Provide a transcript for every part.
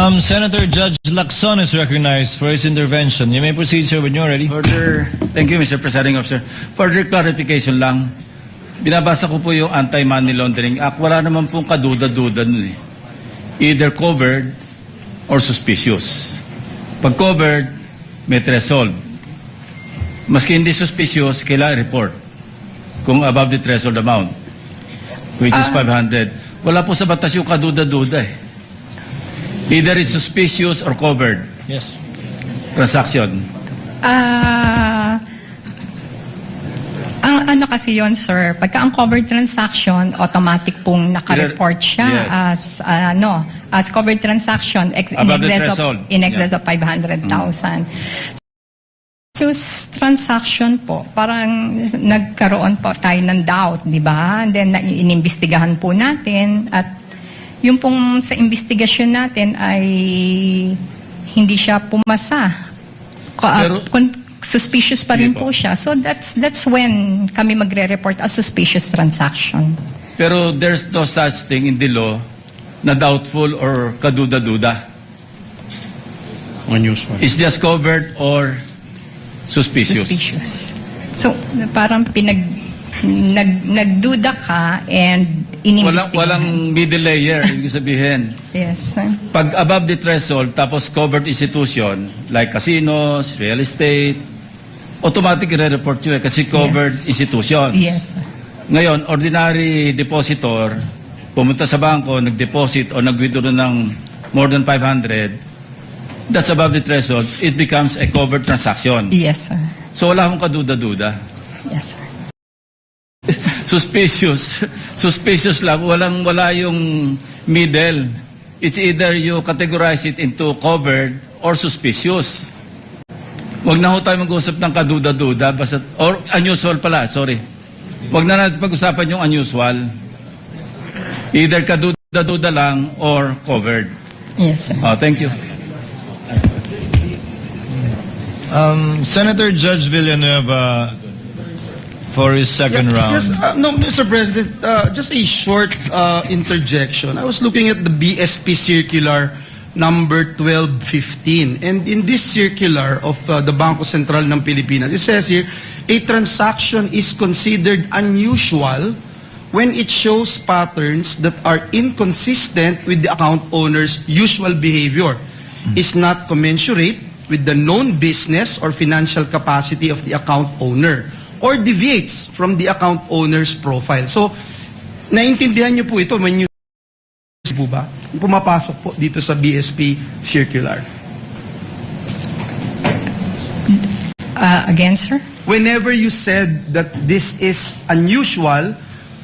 Senator Judge Lacson is recognized for his intervention. You may proceed, sir, when you're ready. Thank you, Mr. Presiding Officer. Further clarification lang. Binabasa ko po yung Anti-Money Laundering Act. Wala naman pong kaduda-duda nun eh. Either covered or suspicious. Pag covered, may threshold. Maski hindi suspicious, kailangan report kung above the threshold amount, which is 500. Wala po sa batas yung kaduda-duda eh. Either it's suspicious or covered. Yes. Transaction. Ang ano kasi yon, sir, pagka ang covered transaction, automatic pong naka-report siya Yes. as covered transaction Above the threshold. in excess of 500,000. So, transaction po, parang nagkaroon po tayo ng doubt, di ba? And then, inimbestigahan po natin at yung pong sa investigasyon natin ay hindi siya pumasa. Suspicious pa rin po siya. So, that's when kami magre-report as suspicious transaction. Pero there's no such thing in the law na doubtful or kaduda-duda. Unusual. It's just covered or suspicious. Suspicious. So, parang nagduda ka and inimbestigahan. Walang middle layer, ibig sabihin. Yes. Pag above the threshold, tapos covered institution, like casinos, real estate, automatic i-report yun kasi covered institution. Yes. Ngayon, ordinary depositor, pumunta sa bangko, nag-deposit o nag-withdraw ng more than 500, that's above the threshold, it becomes a covered transaction. Yes, sir. So wala akong kaduda-duda. Yes, sir. Suspicious lang. Wala yung middle. It's either you categorize it into covered or suspicious. Wag na ho tayo mag-usap ng kaduda-duda. Or unusual pala, sorry. Wag na natin pag-usapan yung unusual. Either kaduda-duda lang or covered. Yes, sir. Thank you. Senator Judge Villanueva for his second round. No, Mr. President, just a short interjection. I was looking at the BSP circular number 1215. And in this circular of the Bangko Sentral ng Pilipinas, it says here, a transaction is considered unusual when it shows patterns that are inconsistent with the account owner's usual behavior, is not commensurate with the known business or financial capacity of the account owner, or deviates from the account owner's profile. So, naintindihan niyo po ito when you po ba? Pumapasok po dito sa BSP circular. Again, sir? Whenever you said that this is unusual,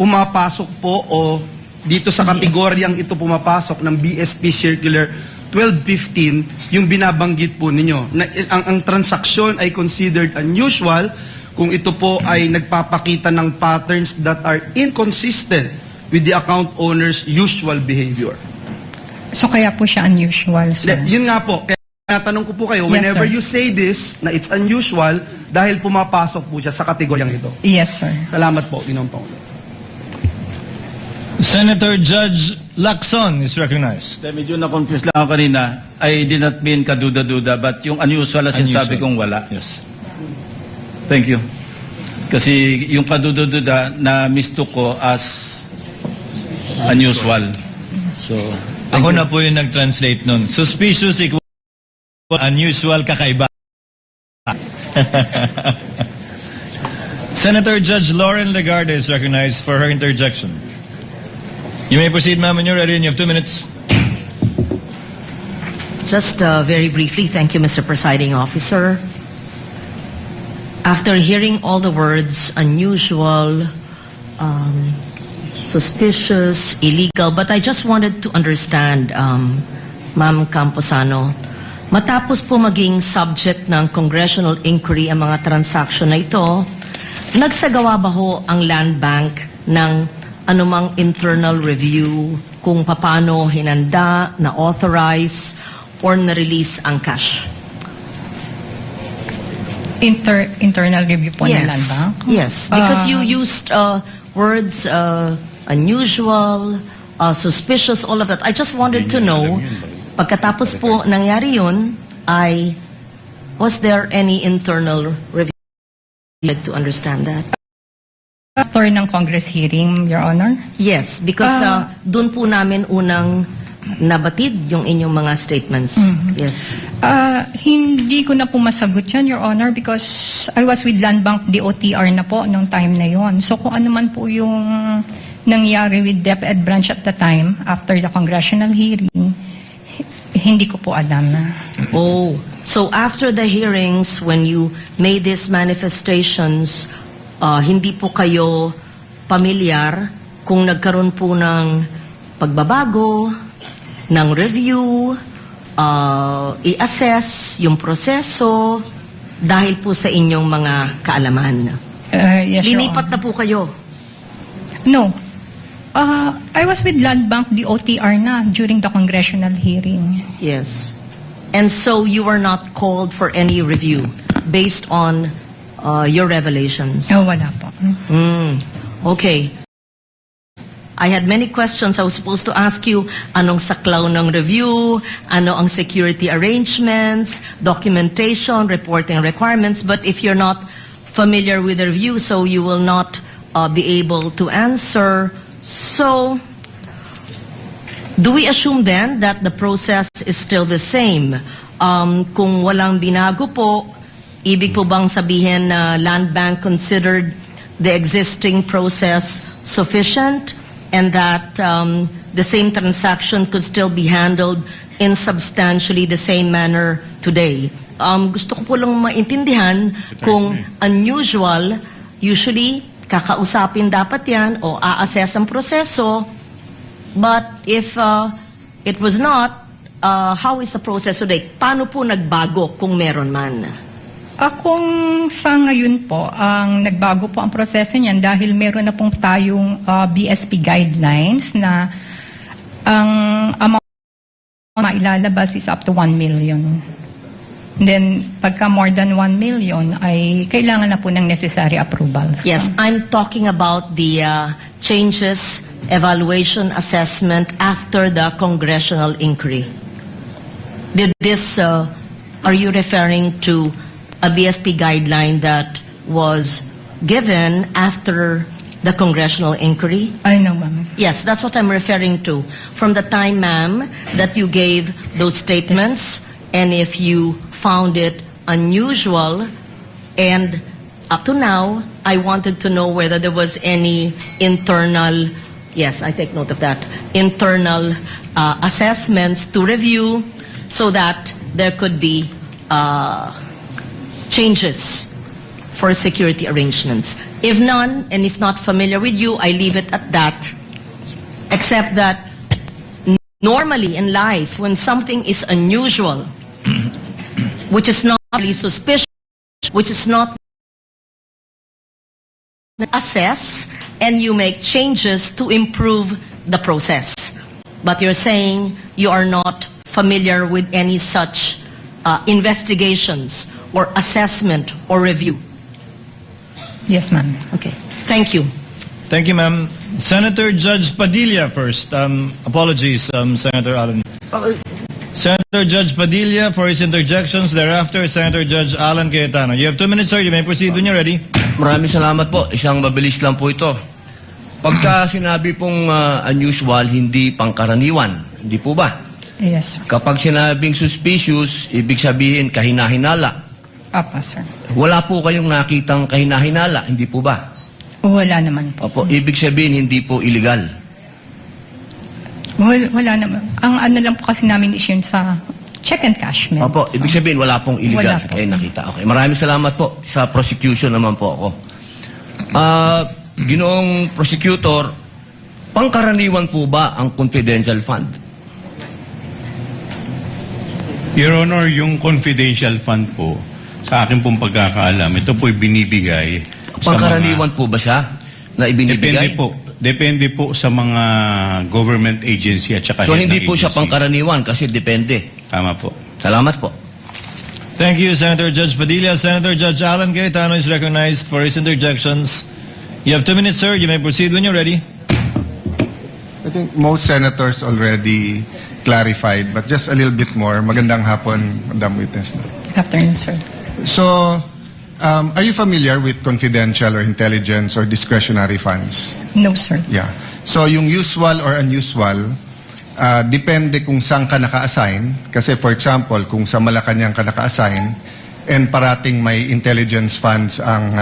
pumapasok po o dito sa kategoryang ito pumapasok ng BSP circular 1215, yung binabanggit po ninyo. Na, ang transaksyon ay considered unusual kung ito po ay nagpapakita ng patterns that are inconsistent with the account owner's usual behavior. So, kaya po siya unusual, sir? Yun nga po. Kaya natanong ko po kayo, Yes, whenever sir. you say this, na it's unusual, dahil pumapasok po siya sa kategoryang ito. Yes, sir. Salamat po, Ginoong Pangulo. Senator Judge Lacson is recognized. Medyo na-confuse lang ako kanina. I did not mean kaduda-duda, but yung unusual na sinasabi kong wala. Yes. Thank you. Kasi yung kaduda-duda na mistook ko as unusual. So, Ako na po yung nag-translate nun. Suspicious equal unusual, kakaiba. Senator Judge Lauren Legarde is recognized for her interjection. You may proceed, ma'am, when you're ready, and you have 2 minutes. Just very briefly, thank you, Mr. Presiding Officer. After hearing all the words unusual, suspicious, illegal, but I just wanted to understand, Ma'am Camposano, matapos po maging subject ng congressional inquiry ang mga transaction na ito, nagsagawa ba ho ang Land Bank ng anumang internal review kung paano hinanda, na-authorize, or na-release ang cash? Internal review po ng Land Bank? Yes, because you used words unusual, suspicious, all of that. I just wanted to know Pagkatapos po nangyari yun, was there any internal review? I'd like to understand that. Story ng Congress hearing, Your Honor. Yes, because doon po namin unang nabatid yung inyong mga statements. Yes. Hindi ko na po masagot yan, Your Honor, because I was with Land Bank DOTR na po nung time na yon. So kung ano man po yung nangyari with DepEd branch at the time, after the congressional hearing, hindi ko po alam na. Oh, so after the hearings, when you made these manifestations, hindi po kayo pamilyar kung nagkaroon po ng pagbabago, ng review, i-assess yung proseso dahil po sa inyong mga kaalaman. Yes, Your Linipat Honor. na po kayo. No. I was with Land Bank DOTR na during the congressional hearing. Yes. And so you were not called for any review based on your revelations. Wala po. Okay. I had many questions. I was supposed to ask you, anong saklaw ng review, ano ang security arrangements, documentation, reporting requirements, but if you're not familiar with the review, so you will not be able to answer. So, do we assume then that the process is still the same? Kung walang binago po, ibig po bang sabihin na Land Bank considered the existing process sufficient and that the same transaction could still be handled in substantially the same manner today? Gusto ko po lang maintindihan kung unusual, usually kakausapin dapat yan o a-assess ang proseso, but if it was not, how is the process today? Paano po nagbago kung meron man? Kung sa ngayon po, ang nagbago po ang proseso niyan dahil meron na pong tayong BSP guidelines na ang amount na mailalabas is up to 1 million. Then, pagka more than 1 million, ay kailangan na po ng necessary approvals. Yes, I'm talking about the changes, evaluation, assessment after the congressional inquiry. Did this, are you referring to a BSP guideline that was given after the congressional inquiry? I know, ma'am. Yes, that's what I'm referring to. From the time, ma'am, that you gave those statements, and if you found it unusual, and up to now, I wanted to know whether there was any internal, yes, I take note of that, internal assessments to review so that there could be changes for security arrangements. If none, and if not familiar with you, I leave it at that, except that normally in life, when something is unusual, which is not really suspicious, which is not assess, and you make changes to improve the process. But you're saying you are not familiar with any such investigations or assessment or review. Yes, ma'am. Okay. Thank you. Thank you, ma'am. Senator Judge Padilla first. Apologies, Senator Allen. Senator Judge Padilla for his interjections. Thereafter, Senator Judge Alan Cayetano. You have 2 minutes, sir. You may proceed when you're ready. Maraming salamat po. Isang mabilis lang po ito. Pagka sinabi pong unusual, hindi pangkaraniwan. Hindi po ba? Yes, sir. Kapag sinabing suspicious, ibig sabihin kahinahinala. Apa, sir. Wala po kayong nakitang kahinahinala. Hindi po ba? Wala naman po. Opo, ibig sabihin hindi po illegal. Wala naman. Ang ano lang po kasi namin is yun sa check and cash. ma'am. Opo, ibig sabihin wala pong illegal. Wala po. Kayo nakita. Okay, maraming salamat po. Sa prosecution naman po ako. Ginoong prosecutor, pangkaraniwan po ba ang confidential fund? Your Honor, yung confidential fund po, sa akin pong pagkakaalam, ito po'y binibigay sa Pangkaraniwan po ba siya na ibinibigay? Depende po sa mga government agency at saka So head hindi ng po siya agency. pangkaraniwan kasi depende. Tama po. Salamat po. Thank you, Senator Judge Padilla. Senator Judge Alan Cayetano is recognized for his interjections. You have 2 minutes, sir. You may proceed when you're ready. I think most senators already clarified, but just a little bit more. Magandang hapon, Madam Witness. Good afternoon, sir. So, are you familiar with confidential or intelligence or discretionary funds? No, sir. Yeah. So, yung usual or unusual, depende kung saan ka naka-assign. Kasi for example, kung sa Malacanang ka naka-assign, and parating may intelligence funds ang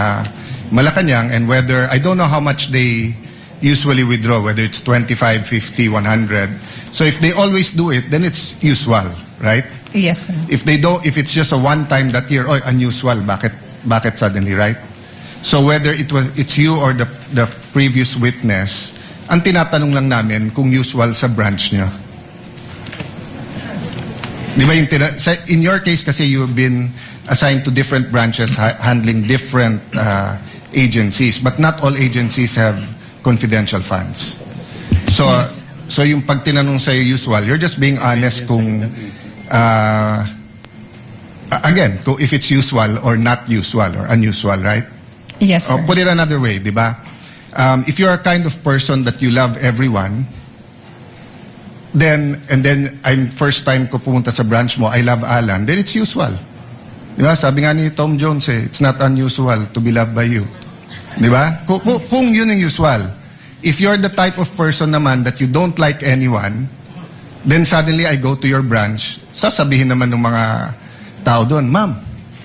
Malacanang, and whether, I don't know how much they usually withdraw, whether it's 25, 50, 100. So if they always do it, then it's usual, right? Yes, sir. If they don't, if it's just a one-time that year, oh, unusual, bakit suddenly, right? So whether it's you or the previous witness, ang tinatanong lang namin kung usual sa branch niya. Di ba yung in your case kasi you've been assigned to different branches handling different agencies, but not all agencies have confidential funds. So so yung pag tinanong sa'yo usual, you're just being honest kung again, kung if it's usual or not usual or unusual, right? Yes, sir. Or put it another way, di ba? If you're a kind of person that you love everyone, then I'm first time ko pumunta sa branch mo, I love Alan, then it's usual. Di ba? Sabi nga ni Tom Jones it's not unusual to be loved by you. Di ba? Kung yun ang usual. If you're the type of person naman that you don't like anyone, then suddenly I go to your branch, sasabihin naman ng mga tao doon, ma'am,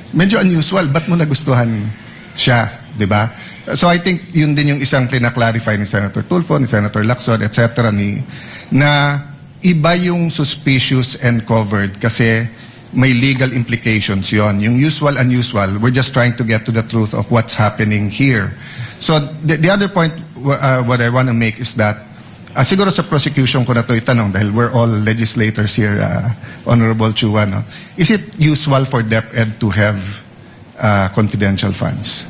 medyo unusual, ba't mo nagustuhan siya? Di ba? So I think yun din yung isang tina-clarify ni Senator Tulfo, ni Senator Lacson, etc. Na iba yung suspicious and covered kasi may legal implications yon. Yung usual, unusual, we're just trying to get to the truth of what's happening here. So the other point what I want to make is that siguro sa prosecution ko na to itanong dahil we're all legislators here, Honorable Chua, no? Is it usual for DepEd to have confidential funds?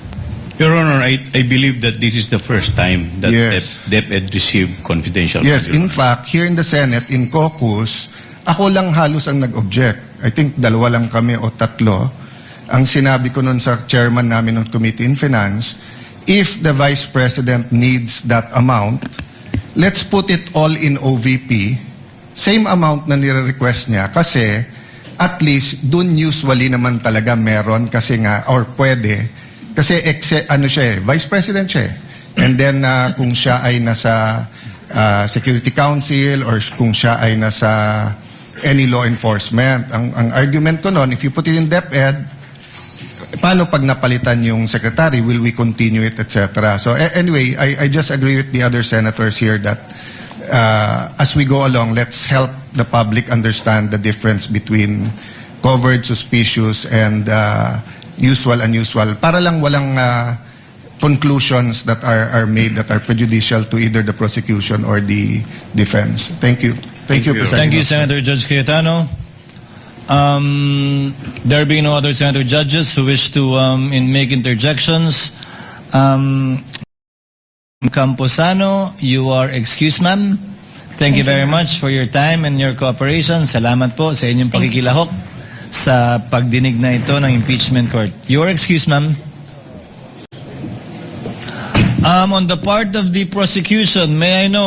Your Honor, I believe that this is the first time that Yes. DepEd received confidential Yes, funds, Your in Honor. fact, here in the Senate, in caucus, ako lang halos ang nag-object. I think 2 lang kami o 3. Ang sinabi ko nun sa chairman namin ng Committee in Finance, if the Vice President needs that amount, let's put it all in OVP, same amount na nire-request niya, kasi at least dun usually naman talaga meron kasi nga, or pwede, kasi Vice President siya eh. And then kung siya ay nasa Security Council or kung siya ay nasa any law enforcement. Ang argument ko noon, if you put it in DepEd, paano pag napalitan yung secretary? Will we continue it, etc.? So anyway, I just agree with the other senators here that as we go along, let's help the public understand the difference between covered, suspicious, and usual, unusual. Para lang walang conclusions that are made that are prejudicial to either the prosecution or the defense. Thank you. Thank you, President. Thank you, Senator Judge Cayetano. There being no other senator judges who wish to make interjections, Camposano, you are excused, ma'am. Thank you very much for your time and your cooperation. Salamat po sa inyong pakikilahok sa pagdinig na ito ng impeachment court. You are excused, ma'am. On the part of the prosecution, may I know